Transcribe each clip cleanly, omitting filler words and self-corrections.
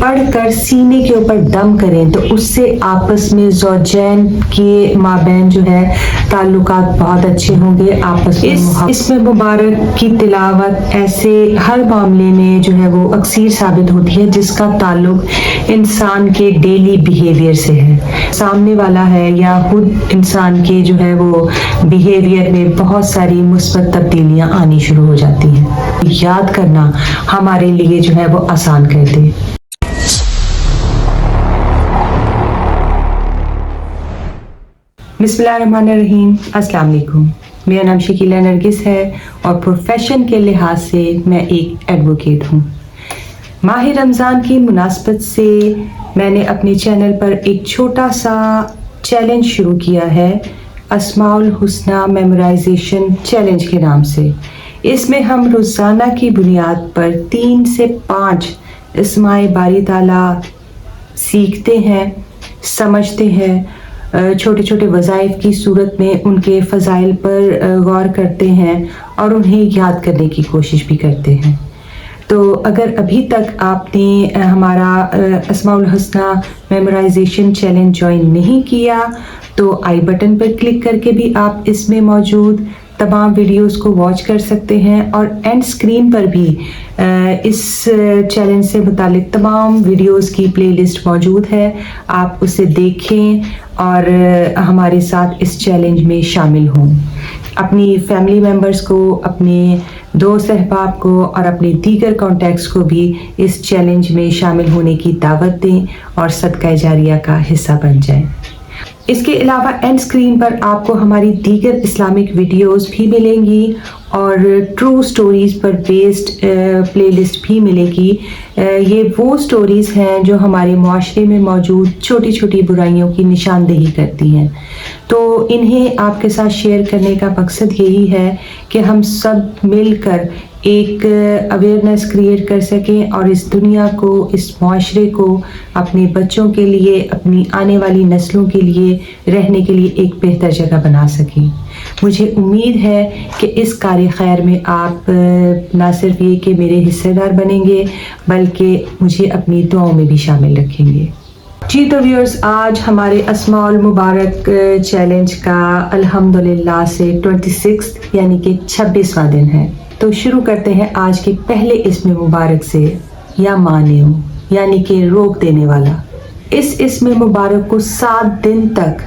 पढ़ कर सीने के ऊपर दम करें तो उससे आपस में ज़ौजैन के माबैन जो है ताल्लुकात बहुत अच्छे होंगे। आपस में इसमें मुबारक की तिलावत ऐसे हर मामले में जो है वो अक्सीर साबित होती है जिसका ताल्लुक इंसान के डेली बिहेवियर से है। सामने वाला है या खुद इंसान के जो है वो बिहेवियर में बहुत सारी मुस्बत तब्दीलियां आनी शुरू हो जाती हैं। याद करना हमारे लिए जो है वो आसान कर दे। बिस्मिल्लाहिर्रहमानिर्रहीम, अस्सलाम वालेकुम। मेरा नाम शकीला नरगिस है और प्रोफेशन के लिहाज से मैं एक एडवोकेट हूँ। माह रमज़ान की मुनासबत से मैंने अपने चैनल पर एक छोटा सा चैलेंज शुरू किया है, अस्माउल हुस्ना मेमोराइजेशन चैलेंज के नाम से। इसमें हम रोज़ाना की बुनियाद पर 3 से 5 इस्माए बारी ताला सीखते हैं, समझते हैं, छोटे छोटे वज़ाइफ की सूरत में उनके फ़ज़ाइल पर गौर करते हैं और उन्हें याद करने की कोशिश भी करते हैं। तो अगर अभी तक आपने हमारा अस्माउल हुस्ना मेमोराइजेशन चैलेंज ज्वाइन नहीं किया तो आई बटन पर क्लिक करके भी आप इसमें मौजूद तमाम वीडियोस को वॉच कर सकते हैं और एंड स्क्रीन पर भी इस चैलेंज से मुतालिक तमाम वीडियोस की प्लेलिस्ट मौजूद है। आप उसे देखें और हमारे साथ इस चैलेंज में शामिल हों। अपनी फैमिली मेम्बर्स को, अपने दोस्त अहबाब को और अपने दीगर कॉन्टैक्ट्स को भी इस चैलेंज में शामिल होने की दावत दें और सदका जारिया का हिस्सा बन जाएं। इसके अलावा एंड स्क्रीन पर आपको हमारी दीगर इस्लामिक वीडियोस भी मिलेंगी और ट्रू स्टोरीज़ पर बेस्ड प्लेलिस्ट भी मिलेगी। ये वो स्टोरीज़ हैं जो हमारे माशरे में मौजूद छोटी छोटी बुराइयों की निशानदेही करती हैं। तो इन्हें आपके साथ शेयर करने का मकसद यही है कि हम सब मिलकर एक अवेयरनेस क्रिएट कर सकें और इस दुनिया को, इस माशरे को अपने बच्चों के लिए, अपनी आने वाली नस्लों के लिए रहने के लिए एक बेहतर जगह बना सकें। मुझे उम्मीद है कि इस कार्य खैर में आप ना सिर्फ ये कि मेरे हिस्सेदार बनेंगे बल्कि मुझे अपनी दुआओं में भी शामिल रखेंगे। जी तो व्यूअर्स, आज हमारे अस्माउल मुबारक चैलेंज का अल्हम्दुलिल्लाह से 26 यानी कि 26वां दिन है। तो शुरू करते हैं आज के पहले इस्म मुबारक से, या मानियो यानी कि रोक देने वाला। इस इस्म मुबारक को 7 दिन तक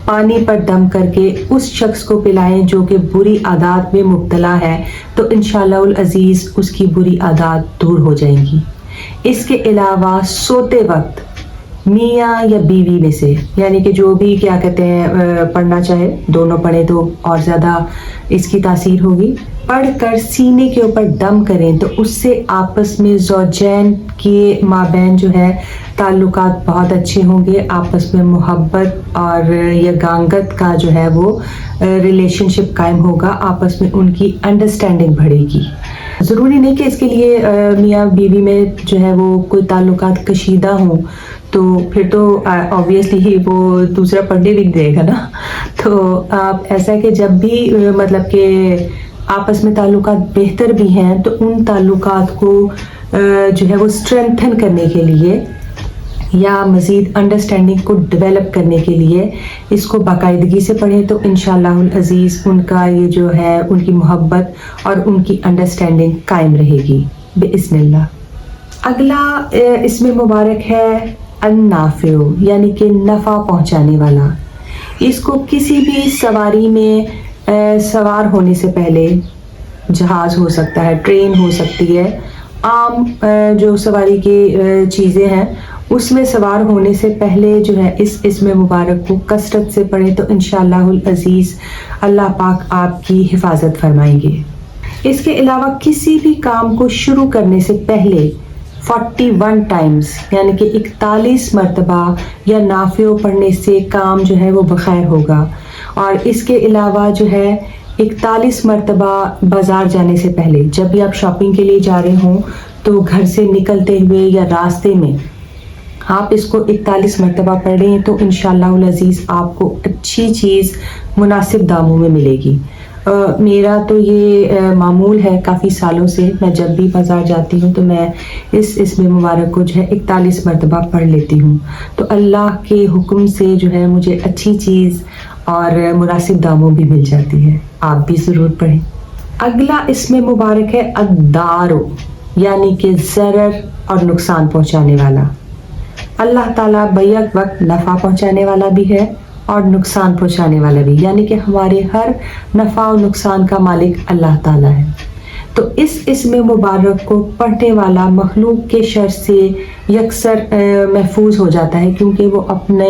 पानी पर दम करके उस शख्स को पिलाएं जो कि बुरी आदत में मुब्तला है, तो इंशाअल्लाह अज़ीज़ उसकी बुरी आदत दूर हो जाएंगी। इसके अलावा सोते वक्त मियाँ या बीवी में से, यानी कि जो भी क्या कहते हैं पढ़ना चाहे, दोनों पढ़े तो और ज़्यादा इसकी तासीर होगी। पढ़कर सीने के ऊपर दम करें तो उससे आपस में ज़ौजैन के माबैन जो है ताल्लुकात बहुत अच्छे होंगे। आपस में मोहब्बत और यगांगत का जो है वो रिलेशनशिप कायम होगा। आपस में उनकी अंडरस्टैंडिंग बढ़ेगी। ज़रूरी नहीं कि इसके लिए मियाँ बीवी में जो है वो कोई ताल्लुकात कशीदा हों, तो फिर तो ऑब्वियसली ही वो दूसरा पढ़ने भी देगा ना। तो आप ऐसा है कि जब भी मतलब कि आपस में ताल्लुकात बेहतर भी हैं तो उन ताल्लुकात को जो है वो स्ट्रेंथन करने के लिए या मज़ीद अंडरस्टैंडिंग को डेवलप करने के लिए इसको बाकायदगी से पढ़ें तो इंशाअल्लाह अज़ीज़ उनका ये जो है उनकी मोहब्बत और उनकी अंडरस्टैंडिंग कायम रहेगी बिइज़्निल्लाह। अगला इसमें मुबारक है अन्नाफ़िउ यानी कि नफ़ा पहुँचाने वाला। इसको किसी भी सवारी में सवार होने से पहले, जहाज़ हो सकता है, ट्रेन हो सकती है, आम जो सवारी की चीज़ें हैं उसमें सवार होने से पहले जो है इस इस्म मुबारक को कसरत से पढ़ें तो इंशाअल्लाह अज़ीज़ अल्लाह पाक आपकी हिफाजत फरमाएंगे। इसके अलावा किसी भी काम को शुरू करने से पहले 41 टाइम्स यानी कि 41 मरतबा या नाफियो पढ़ने से काम जो है वो बखैर होगा। और इसके अलावा जो है 41 मरतबा बाज़ार जाने से पहले, जब भी आप शॉपिंग के लिए जा रहे हों तो घर से निकलते हुए या रास्ते में आप इसको 41 मरतबा पढ़ें तो इंशाअल्लाह अज़ीज़ आपको अच्छी चीज़ मुनासिब दामों में मिलेगी। میرا تو یہ معمول ہے کافی سالوں سے، میں جب بھی بازار جاتی ہوں تو میں اس اسم مبارک کو جو ہے 41 مرتبہ پڑھ لیتی ہوں، تو اللہ کے حکم سے جو ہے مجھے اچھی چیز اور مناسب داموں بھی مل جاتی ہے۔ آپ بھی ضرور پڑھیں۔ اگلا اسم مبارک ہے الدارو، یعنی کہ ضرر اور نقصان پہنچانے والا۔ اللہ تعالیٰ بیک وقت نفع پہنچانے والا بھی ہے اور نقصان پہنچانے والا بھی، یعنی کہ ہمارے ہر نفع و نقصان کا مالک اللہ تعالیٰ ہے۔ تو اس اسم مبارک کو پڑھنے والا مخلوق کے شر سے یکسر محفوظ ہو جاتا ہے، کیونکہ وہ اپنے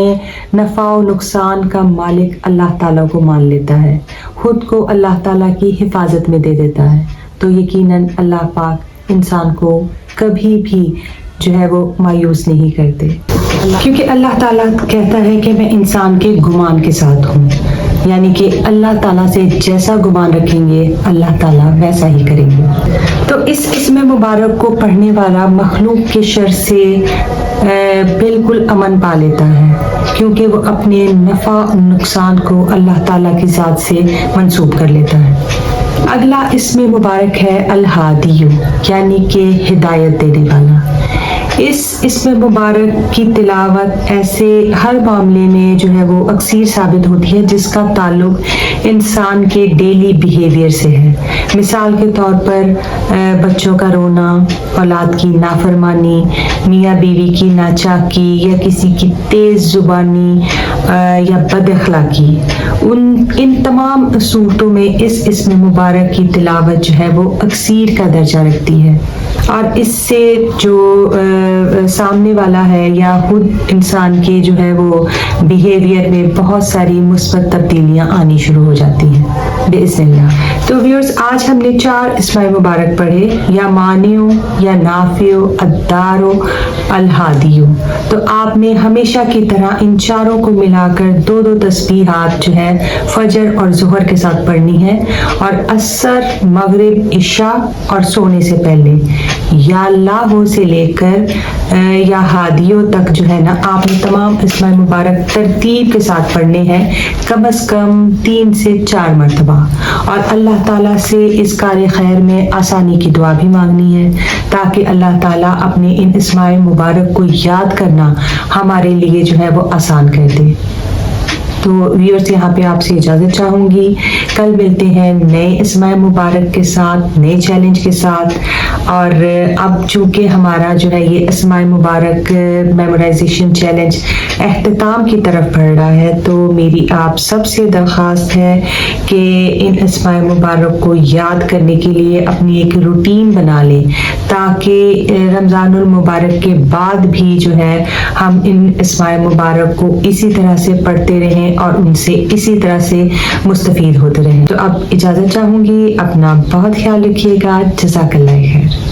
نفع و نقصان کا مالک اللہ تعالیٰ کو مان لیتا ہے، خود کو اللہ تعالیٰ کی حفاظت میں دے دیتا ہے۔ تو یقیناً اللہ پاک انسان کو کبھی بھی جو ہے وہ مایوس نہیں کرتے، کیونکہ اللہ تعالیٰ کہتا ہے کہ میں انسان کے گمان کے ساتھ ہوں، یعنی کہ اللہ تعالیٰ سے جیسا گمان رکھیں گے اللہ تعالیٰ ویسا ہی کریں گے۔ تو اس اسم مبارک کو پڑھنے والا مخلوق کے شر سے بالکل امن پا لیتا ہے، کیونکہ وہ اپنے نفع نقصان کو اللہ تعالیٰ کی ذات سے منسوب کر لیتا ہے۔ اگلا اسم مبارک ہے الہادیو، یعنی کہ ہدایت دینے والا۔ اس اسم مبارک کی تلاوت ایسے ہر معاملے میں جو ہے وہ اکثیر ثابت ہوتی ہے جس کا تعلق انسان کے ڈیلی بیہیویئر سے ہے۔ مثال کے طور پر بچوں کا رونا، اولاد کی نافرمانی، میاں بیوی کی ناچاکی یا کسی کی تیز زبانی یا بد اخلاقی، ان تمام صورتوں میں اس اسم مبارک کی تلاوت جو ہے وہ اکثیر کا درجہ رکھتی ہے، اور اس سے جو سامنے والا ہے یا خود انسان کے جو ہے وہ بیہیویئر میں بہت ساری مثبت تبدیلیاں آنی شروع ہو جاتی ہیں باذن اللہ۔ تو ویورز، آج ہم نے 4 اسماء مبارک پڑھے، یا مانعو، یا نافعو، الدارو، الہادیو۔ تو آپ نے ہمیشہ کی طرح ان چاروں کو ملا کر 2 تسبیحات جو ہے فجر اور ظہر کے ساتھ پڑھنی ہے، اور عصر، مغرب، عشاء اور سونے سے پہلے یا اللہ سے لے کر یا ہادیوں تک جو ہے نا، آپ نے تمام اسماء مبارک ترتیب کے ساتھ پڑھنے ہیں، کم از کم 3 سے 4 مرتبہ، اور اللہ تعالیٰ سے اس کار خیر میں آسانی کی دعا بھی مانگنی ہے، تاکہ اللہ تعالیٰ اپنے ان اسماء مبارک کو یاد کرنا ہمارے لیے جو ہے وہ آسان کر دے۔ تو ویورز، یہاں پہ آپ سے اجازت چاہوں گی، کل ملتے ہیں نئے اسماء مبارک کے ساتھ، نئے چیلنج کے ساتھ۔ اور اب چونکہ ہمارا جو ہے یہ اسماء مبارک میمورائزیشن چیلنج اختتام کی طرف بڑھ رہا ہے، تو میری آپ سب سے درخواست ہے کہ ان اسماء مبارک کو یاد کرنے کے لیے اپنی ایک روٹین بنا لیں، تاکہ رمضان المبارک کے بعد بھی جو ہے ہم ان اسماء مبارک کو اسی طرح سے پڑھتے رہیں اور ان سے اسی طرح سے مستفید ہوتے رہیں۔ تو اب اجازت چاہوں گی، اپنا بہت خیال رکھیے گا، جزاک اللہ خیر۔